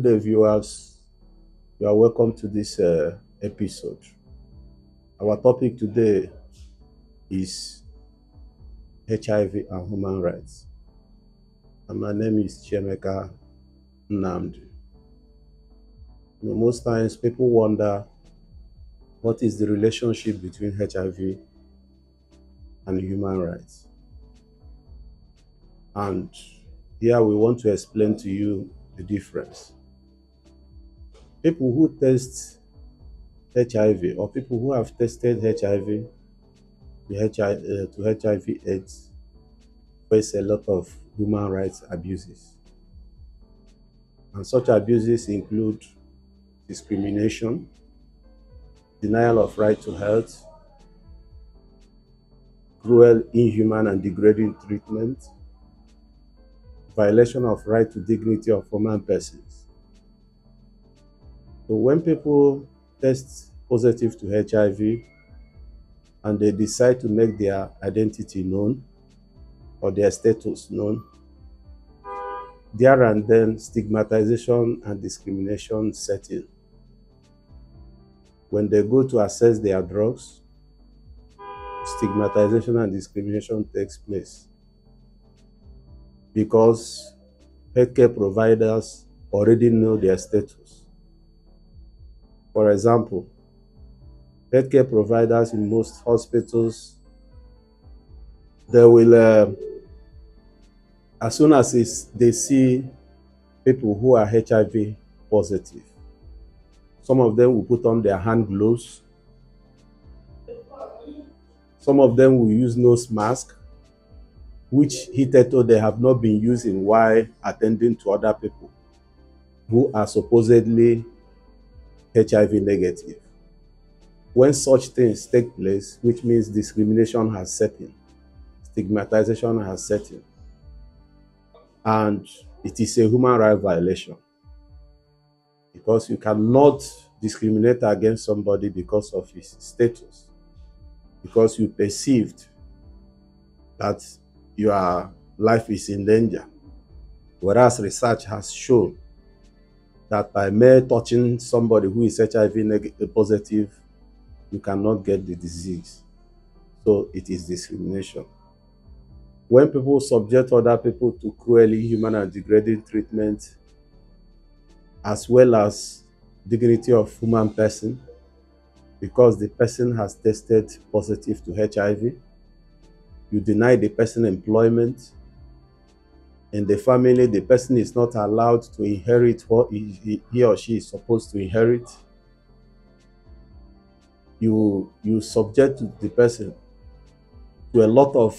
Good day, viewers. You are welcome to this episode. Our topic today is HIV and human rights. And my name is Chiemeka Nnamdi. Most times people wonder what is the relationship between HIV and human rights. And here we want to explain to you the difference. People who test HIV or people who have tested HIV to HIV/AIDS face a lot of human rights abuses. And such abuses include discrimination, denial of right to health, cruel, inhuman, and degrading treatment, violation of right to dignity of human persons. So when people test positive to HIV and they decide to make their identity known or their status known, there and then stigmatization and discrimination set in. When they go to assess their drugs, stigmatization and discrimination takes place because healthcare providers already know their status. For example, healthcare providers in most hospitals, they will, as soon as they see people who are HIV positive, some of them will put on their hand gloves, some of them will use nose mask, which hitherto they have not been using while attending to other people who are supposedly HIV negative. When such things take place, which means discrimination has set in, stigmatization has set in, and it is a human rights violation because you cannot discriminate against somebody because of his status, because you perceived that your life is in danger, whereas research has shown that by mere touching somebody who is HIV positive, you cannot get the disease. So it is discrimination. When people subject other people to cruelly inhuman and degrading treatment, as well as dignity of human person, because the person has tested positive to HIV, you deny the person employment. In the family, the person is not allowed to inherit what he or she is supposed to inherit. You subject the person to a lot of,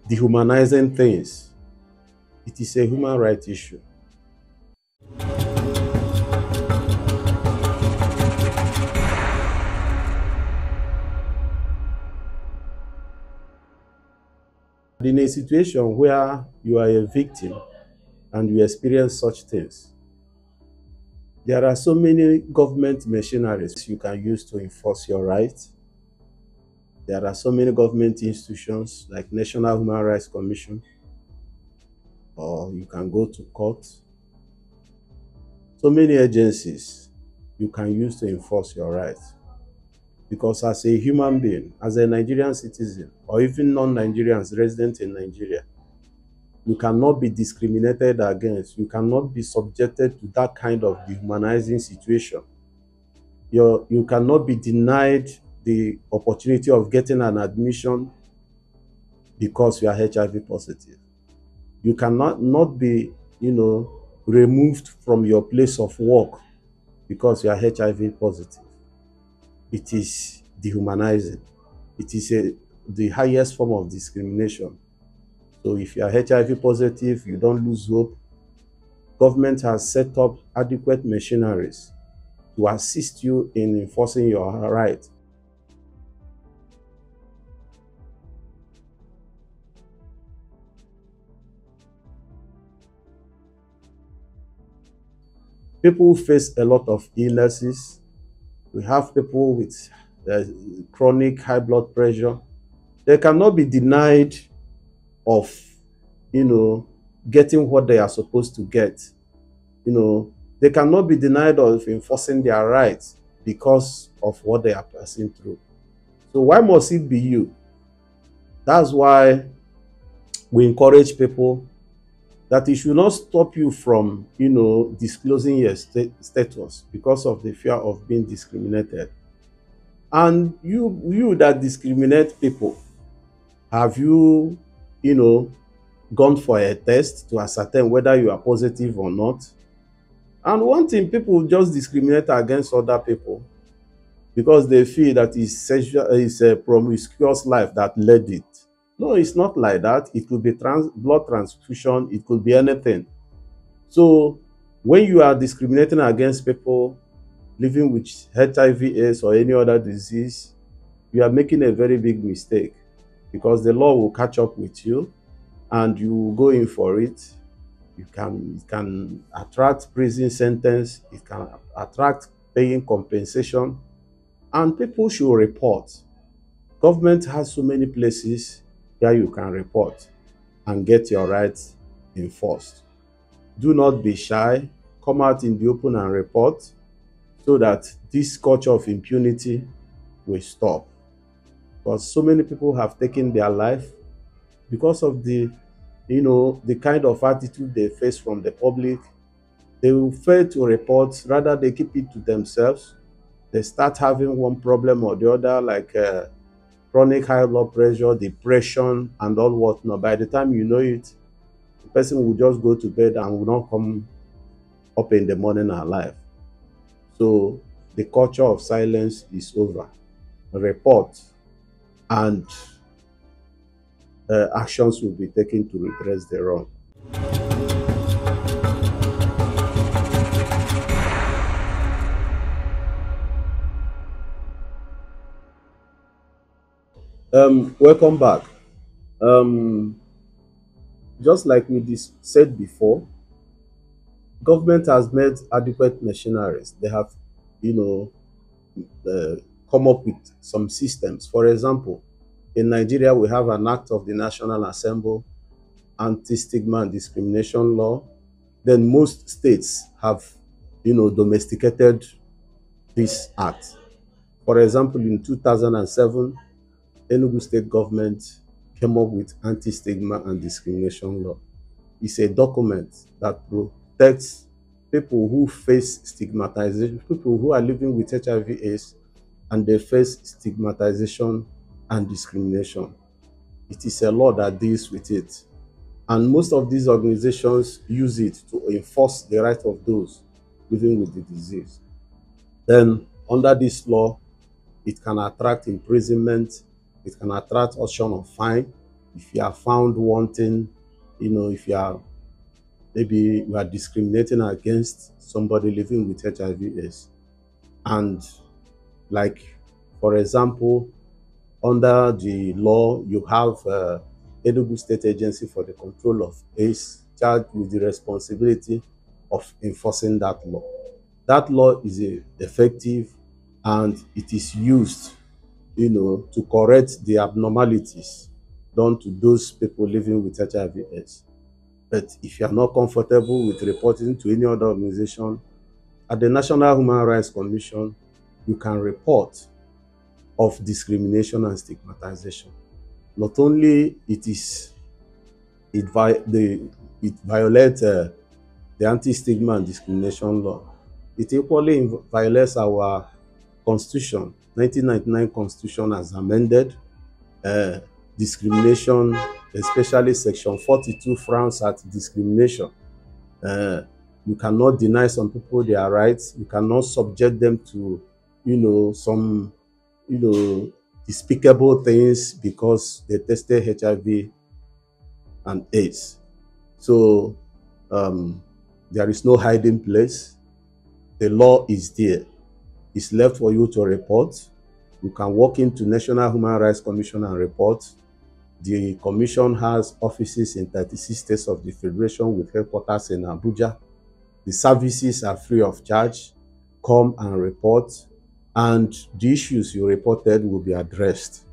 dehumanizing things. It is a human rights issue. In a situation where you are a victim and you experience such things, there are so many government machineries you can use to enforce your rights. There are so many government institutions like National Human Rights Commission, or you can go to court. So many agencies you can use to enforce your rights. Because as a human being, as a Nigerian citizen, or even non-Nigerians resident in Nigeria, you cannot be discriminated against. You cannot be subjected to that kind of dehumanizing situation. You cannot be denied the opportunity of getting an admission because you are HIV positive. You cannot not be, removed from your place of work because you are HIV positive. It is dehumanizing. It is the highest form of discrimination. So if you are HIV positive, you don't lose hope. Government has set up adequate machineries to assist you in enforcing your right. People face a lot of illnesses. We have people with chronic high blood pressure. They cannot be denied of, getting what they are supposed to get they cannot be denied of enforcing their rights because of what they are passing through. So why must it be you? That's why we encourage people that it should not stop you from, disclosing your status because of the fear of being discriminated. And you that discriminate people, have you, gone for a test to ascertain whether you are positive or not? And one thing, people just discriminate against other people because they feel that it's a promiscuous life that led it. No, it's not like that. It could be blood transfusion. It could be anything. So when you are discriminating against people living with HIV/AIDS or any other disease, you are making a very big mistake, because the law will catch up with you and you will go in for it. It can attract prison sentence. It can attract paying compensation. And people should report. Government has so many places where you can report and get your rights enforced. Do not be shy. Come out in the open and report, so that this culture of impunity will stop. Because so many people have taken their life because of the kind of attitude they face from the public. They will fail to report, rather they keep it to themselves. They start having one problem or the other, like chronic high blood pressure, depression, and all whatnot. By the time you know it, the person will just go to bed and will not come up in the morning alive. So the culture of silence is over. Report, and actions will be taken to redress the wrong. Welcome back. Just like we said before, government has made adequate machineries. They have, come up with some systems. For example, in Nigeria, we have an act of the National Assembly, anti-stigma and discrimination law. Then most states have, domesticated this act. For example, in 2007, Enugu state government came up with anti-stigma and discrimination law. It's a document that protects people who face stigmatization, people who are living with HIV/AIDS and they face stigmatization and discrimination. It is a law that deals with it. And most of these organizations use it to enforce the right of those living with the disease. Then, under this law, it can attract imprisonment, it can attract option of fine if you are found wanting, if you are maybe you are discriminating against somebody living with HIV/AIDS. And like, for example, under the law, you have Enugu State Agency for the Control of AIDS charged with the responsibility of enforcing that law. That law is effective, and it is used, to correct the abnormalities done to those people living with HIV/AIDS. But if you are not comfortable with reporting to any other organization, at the National Human Rights Commission, you can report of discrimination and stigmatization. Not only it violates the anti-stigma and discrimination law, it equally violates our Constitution, 1999 Constitution as amended. Discrimination, especially Section 42, frowns at discrimination. You cannot deny some people their rights. You cannot subject them to, some, despicable things because they tested HIV and AIDS. So there is no hiding place. The law is there. It's left for you to report. You can walk into National Human Rights Commission and report. The commission has offices in 36 states of the Federation with headquarters in Abuja. The services are free of charge. Come and report, and the issues you reported will be addressed.